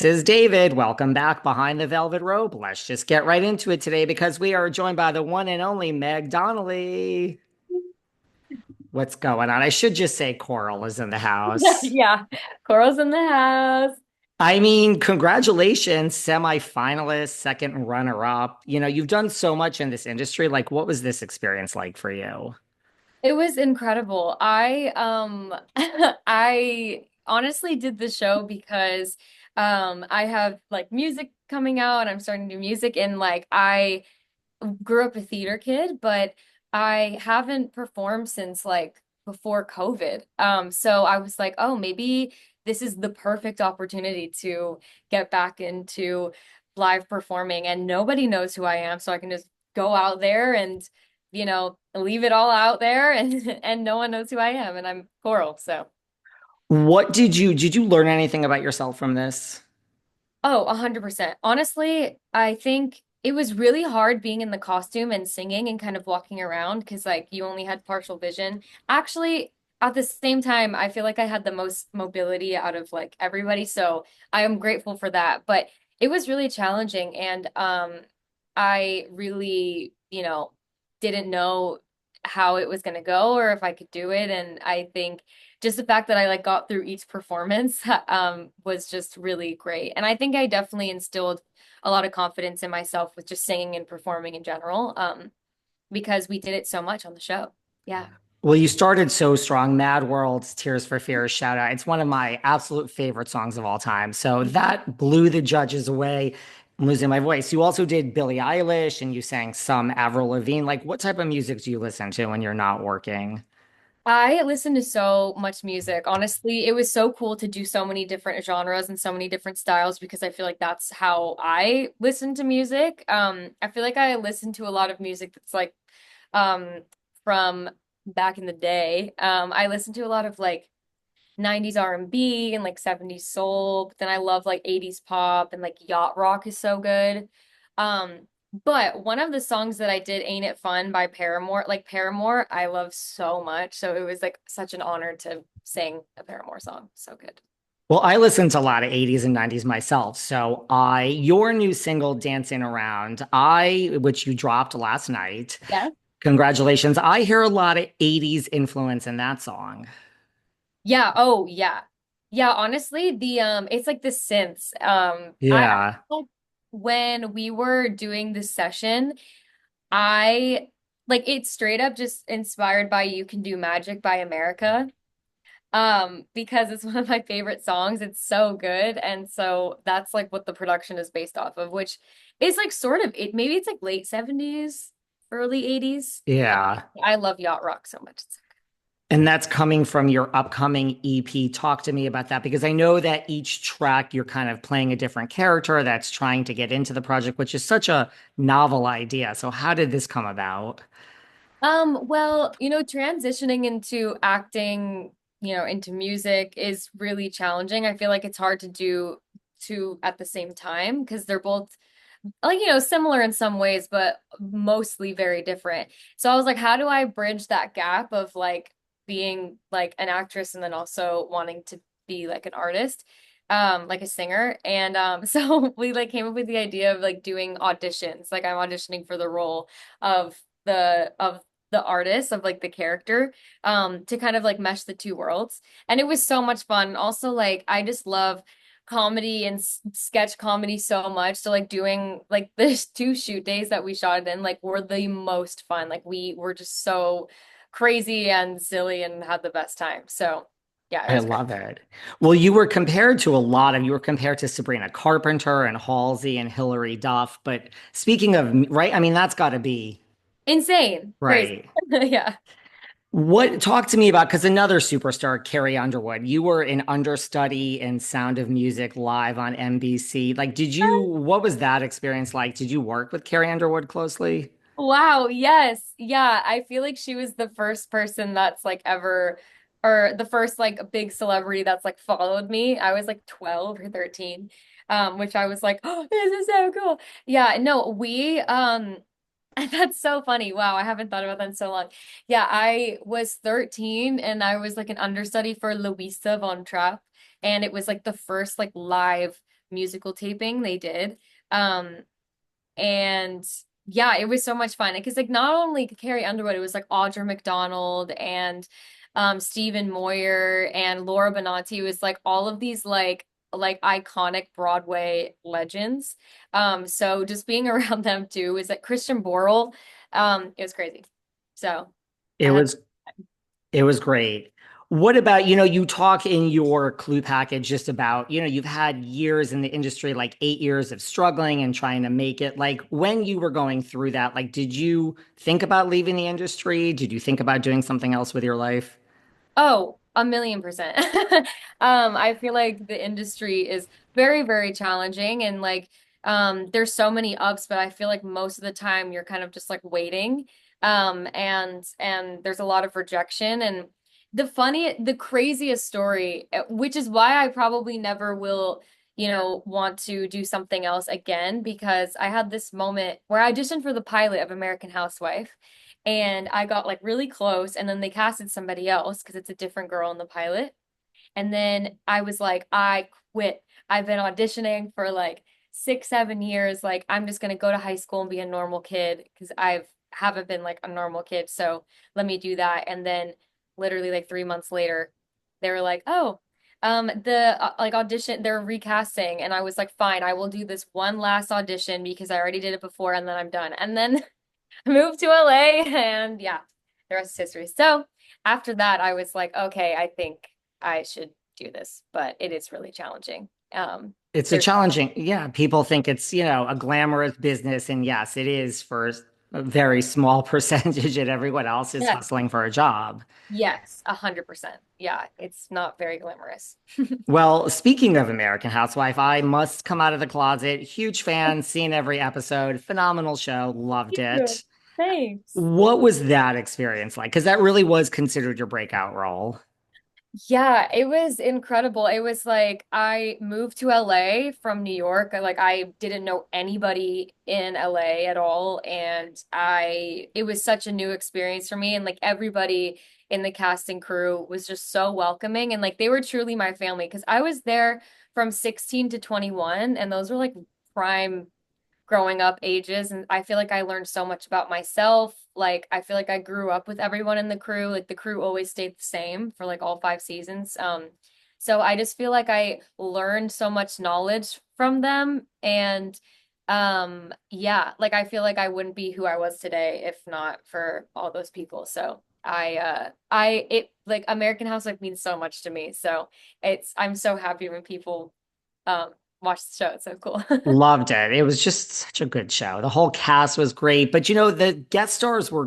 This is David. Welcome back behind the velvet rope. Let's just get right into it today because we are joined by the one and only Meg Donnelly. What's going on? I should just say Coral is in the house. Yeah, Coral's in the house. I mean, congratulations, semi-finalist, second runner-up. You've done so much in this industry. Like, what was this experience like for you? It was incredible. I honestly did the show because I have like music coming out. I'm starting to do music and like I grew up a theater kid, but I haven't performed since like before COVID. So I was like, oh, maybe this is the perfect opportunity to get back into live performing, and nobody knows who I am, so I can just go out there and, leave it all out there, and and no one knows who I am, and I'm Coral. So, What did you learn anything about yourself from this? oh, 100%. Honestly, I think it was really hard being in the costume and singing and kind of walking around because like you only had partial vision. Actually, at the same time, I feel like I had the most mobility out of like everybody, so I am grateful for that. But it was really challenging, and I really, didn't know how it was going to go or if I could do it, and I think just the fact that I like got through each performance was just really great. And I think I definitely instilled a lot of confidence in myself with just singing and performing in general, because we did it so much on the show. Yeah. Well, you started so strong. Mad World's Tears for Fears shout out. It's one of my absolute favorite songs of all time. So that blew the judges away. I'm losing my voice. You also did Billie Eilish and you sang some Avril Lavigne. Like, what type of music do you listen to when you're not working? I listened to so much music. Honestly, it was so cool to do so many different genres and so many different styles because I feel like that's how I listen to music. I feel like I listen to a lot of music that's like um from back in the day. I listen to a lot of like 90s R&B and like 70s soul, but then I love like 80s pop and like yacht rock is so good. Um, but one of the songs that I did, Ain't It Fun by Paramore, like Paramore, I love so much. So it was like such an honor to sing a Paramore song. So good. Well, I listened to a lot of 80s and 90s myself. So your new single, Dancing Around, which you dropped last night. Yeah. Congratulations. I hear a lot of 80s influence in that song. Yeah. Oh, yeah. Yeah, honestly, the it's like the synths. I Yeah. like when we were doing this session, I like it straight up just inspired by You Can Do Magic by America. Because it's one of my favorite songs. It's so good. And so that's like what the production is based off of, which is like sort of it maybe it's like late 70s, early 80s. Yeah. I love yacht rock so much. And that's coming from your upcoming EP. Talk to me about that because I know that each track you're kind of playing a different character that's trying to get into the project, which is such a novel idea. So, how did this come about? Well, transitioning into acting, into music is really challenging. I feel like it's hard to do two at the same time because they're both like, similar in some ways, but mostly very different. So I was like, how do I bridge that gap of like being like an actress and then also wanting to be like an artist, like a singer? And so we like came up with the idea of like doing auditions. Like I'm auditioning for the role of the artist of like the character, to kind of like mesh the two worlds. And it was so much fun. Also, like I just love comedy and sketch comedy so much. So like doing like the two shoot days that we shot it in like were the most fun. Like we were just so crazy and silly and had the best time. So yeah, it I was great. love it. Well, you were compared to Sabrina Carpenter and Halsey and Hilary Duff. But speaking of, right, I mean, that's got to be Insane. Crazy. right. Yeah. Talk to me about, because another superstar, Carrie Underwood, you were an understudy in Sound of Music live on NBC. What was that experience like? Did you work with Carrie Underwood closely? Wow, yes. Yeah, I feel like she was the first person that's like ever or the first like big celebrity that's like followed me. I was like 12 or 13. Which I was like, "Oh, this is so cool." Yeah, no, we that's so funny. Wow, I haven't thought about that in so long. Yeah, I was 13 and I was like an understudy for Louisa Von Trapp, and it was like the first like live musical taping they did. Um, and yeah, it was so much fun because like not only Carrie Underwood, it was like Audra McDonald and Stephen Moyer and Laura Benanti. It was like all of these like iconic Broadway legends. So just being around them too is like Christian Borle. It was crazy. So It I had was It was great. What about, you talk in your clue package just about, you've had years in the industry, like 8 years of struggling and trying to make it. Like when you were going through that, like, did you think about leaving the industry? Did you think about doing something else with your life? Oh, 1,000,000%. I feel like the industry is very, very challenging and like there's so many ups, but I feel like most of the time you're kind of just like waiting. And there's a lot of rejection and the craziest story, which is why I probably never will, want to do something else again because I had this moment where I auditioned for the pilot of American Housewife and I got like really close and then they casted somebody else because it's a different girl in the pilot. And then I was like, I quit. I've been auditioning for like 6, 7 years. Like I'm just gonna go to high school and be a normal kid because I've haven't been like a normal kid. So let me do that. And then literally like 3 months later, they were like, oh, the like audition, they're recasting. And I was like, fine, I will do this one last audition because I already did it before and then I'm done. And then moved to LA and yeah, the rest is history. So after that, I was like, okay, I think I should do this, but it is really challenging. It's a There's challenging, yeah. People think it's, a glamorous business. And yes, it is for a very small percentage, and everyone else is yeah, hustling for a job. yes, 100%. Yeah, it's not very glamorous. Well, speaking of American Housewife, I must come out of the closet. Huge fan, seen every episode, phenomenal show, loved Thank you. it. Thanks. What was that experience like? Because that really was considered your breakout role. Yeah, it was incredible. It was like I moved to LA from New York. Like I didn't know anybody in LA at all and it was such a new experience for me and like everybody in the casting crew was just so welcoming and like they were truly my family because I was there from 16 to 21 and those were like prime growing up ages and I feel like I learned so much about myself. Like I feel like I grew up with everyone in the crew. Like the crew always stayed the same for like all 5 seasons. So I just feel like I learned so much knowledge from them and yeah, like I feel like I wouldn't be who I was today if not for all those people. So I it like American House like means so much to me. So I'm so happy when people um watch the show. It's so cool. Loved it. It was just such a good show. The whole cast was great, but the guest stars were